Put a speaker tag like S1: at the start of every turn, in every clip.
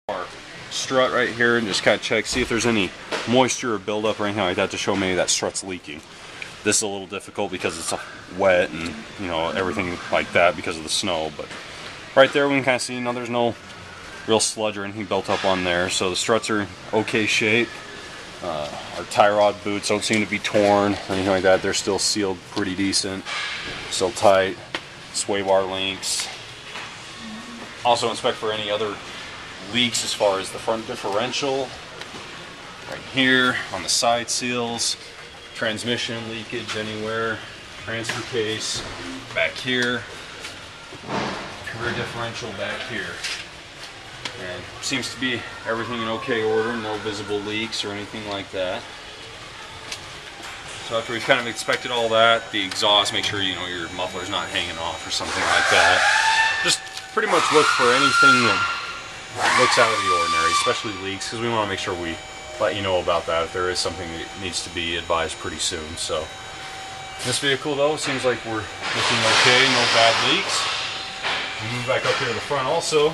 S1: our strut right here and just kind of check, see if there's any moisture or buildup or anything like that to show maybe that strut's leaking. This is a little difficult because it's wet and, you know, everything like that because of the snow, but right there we can kind of see, you know, there's no real sludge or anything built up on there, so the struts are okay shape. Our tie rod boots don't seem to be torn or anything like that. They're still sealed pretty decent, still tight. Sway bar links. Also inspect for any other leaks as far as the front differential. Right here on the side seals. Transmission leakage anywhere. Transfer case back here. Rear differential back here. And seems to be everything in okay order, no visible leaks or anything like that. So after we've kind of inspected all that, the exhaust, make sure, you know, your muffler's not hanging off or something like that. Just pretty much look for anything that looks out of the ordinary, especially leaks, because we want to make sure we let you know about that if there is something that needs to be advised pretty soon. So this vehicle though, seems like we're looking okay, no bad leaks. We'll move back up here to the front also.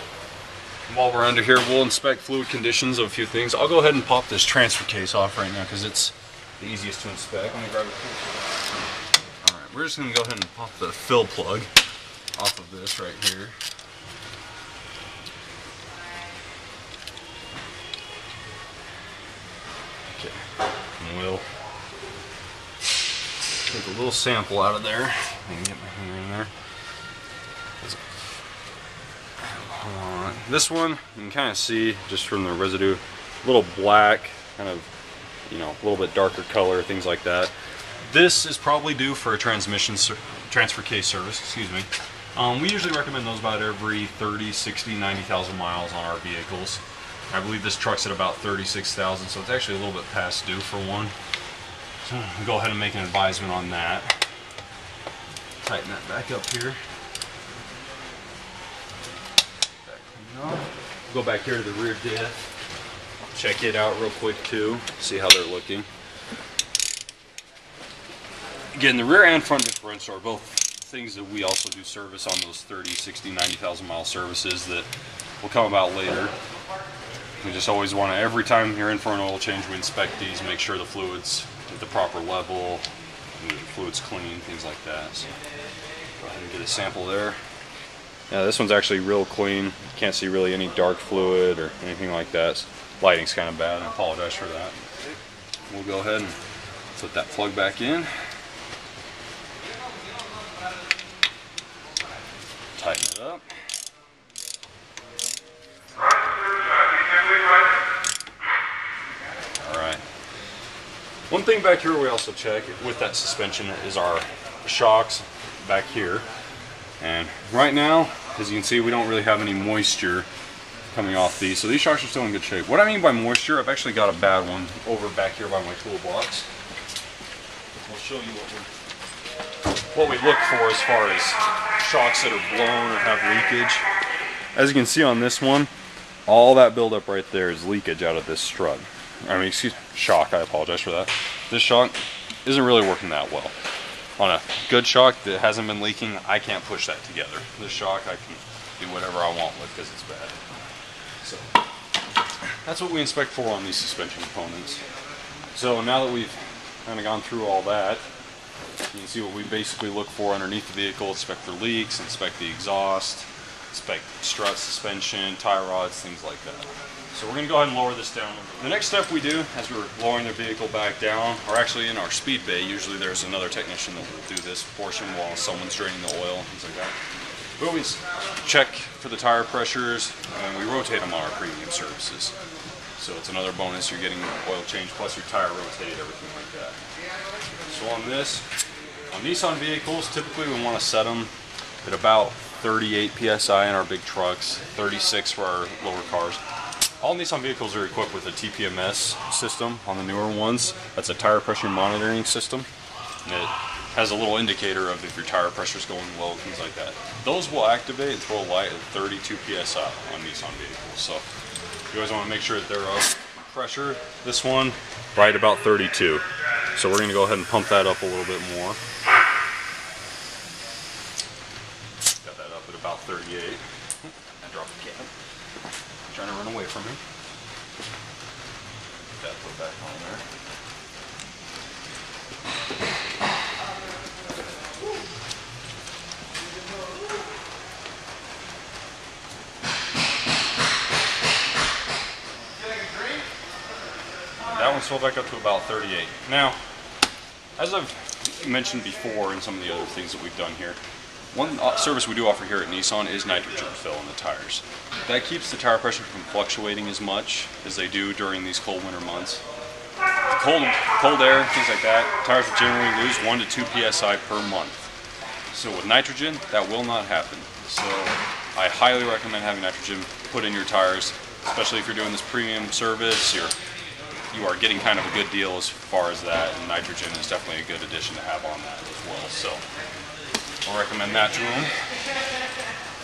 S1: While we're under here, we'll inspect fluid conditions of a few things. I'll go ahead and pop this transfer case off right now because it's the easiest to inspect. Let me grab it. Alright, we're just going to go ahead and pop the fill plug off of this right here. Okay, and we'll take a little sample out of there. I can get my finger in there. This one, you can kind of see just from the residue, a little black, kind of, you know, a little bit darker color, things like that. This is probably due for a transfer case service, excuse me. We usually recommend those about every 30, 60, 90,000 miles on our vehicles. I believe this truck's at about 36,000, so it's actually a little bit past due for one. So we'll go ahead and make an advisement on that. Tighten that back up here. Go back here to the rear diff, check it out real quick too, see how they're looking. Again, the rear and front differential are both things that we also do service on those 30, 60, 90,000 mile services that will come about later. We just always want to, every time you're in for an oil change, we inspect these, make sure the fluid's at the proper level, the fluid's clean, things like that. So go ahead and get a sample there. Yeah, this one's actually real clean. Can't see really any dark fluid or anything like that. Lighting's kind of bad, I apologize for that. We'll go ahead and put that plug back in. Tighten it up. Alright. One thing back here we also check with that suspension is our shocks back here. And right now, as you can see, we don't really have any moisture coming off these, so these shocks are still in good shape. What I mean by moisture, I've actually got a bad one over back here by my toolbox. We'll show you what we look for as far as shocks that are blown or have leakage. As you can see on this one, all that buildup right there is leakage out of this strut. I mean, shock, I apologize for that. This shock isn't really working that well. On a good shock that hasn't been leaking, I can't push that together. This shock I can do whatever I want with because it's bad. So that's what we inspect for on these suspension components. So now that we've kind of gone through all that, you can see what we basically look for underneath the vehicle. Inspect for leaks, inspect the exhaust, inspect strut, suspension, tie rods, things like that. So we're going to go ahead and lower this down. The next step we do as we're lowering the vehicle back down, or actually in our speed bay, usually there's another technician that will do this portion while someone's draining the oil and things like that. We always check for the tire pressures and we rotate them on our premium services. So it's another bonus, you're getting oil change plus your tire rotated, everything like that. So on this, on Nissan vehicles, typically we want to set them at about 38 PSI in our big trucks, 36 for our lower cars. All Nissan vehicles are equipped with a TPMS system on the newer ones. That's a tire pressure monitoring system. And it has a little indicator of if your tire pressure is going low, things like that. Those will activate and throw a light at 32 PSI on Nissan vehicles. So you always want to make sure that they're up. Pressure, this one, right about 32. So we're going to go ahead and pump that up a little bit more. Got that up at about 38. I dropped the can. Trying to run away away from me. Get that put back on there. That one's filled back up to about 38. Now, as I've mentioned before in some of the other things that we've done here, one service we do offer here at Nissan is nitrogen fill in the tires. That keeps the tire pressure from fluctuating as much as they do during these cold winter months. Cold air, things like that, tires will generally lose 1 to 2 psi per month. So with nitrogen, that will not happen. So I highly recommend having nitrogen put in your tires, especially if you're doing this premium service. You are getting kind of a good deal as far as that, and nitrogen is definitely a good addition to have on that as well. So I'll recommend that to them.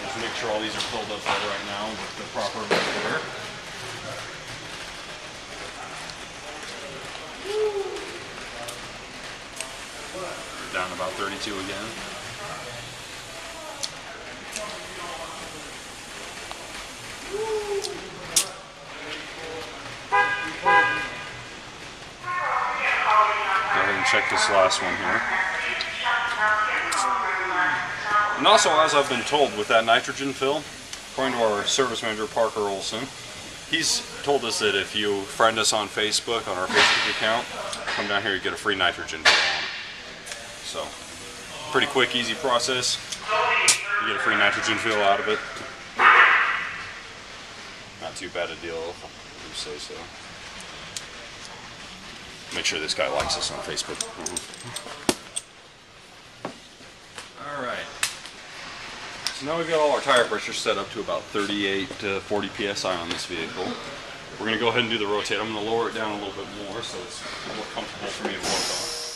S1: Just make sure all these are filled up right now with the proper muffler. Down about 32 again. Check this last one here. And also, as I've been told with that nitrogen fill, according to our service manager Parker Olson, he's told us that if you friend us on Facebook, on our Facebook account, come down here, you get a free nitrogen fill on. So, pretty quick, easy process. You get a free nitrogen fill out of it. Not too bad a deal, if you say so. Make sure this guy likes us on Facebook. Alright. So now we've got all our tire pressure set up to about 38 to 40 psi on this vehicle. We're going to go ahead and do the rotate. I'm going to lower it down a little bit more so it's more comfortable for me to work on.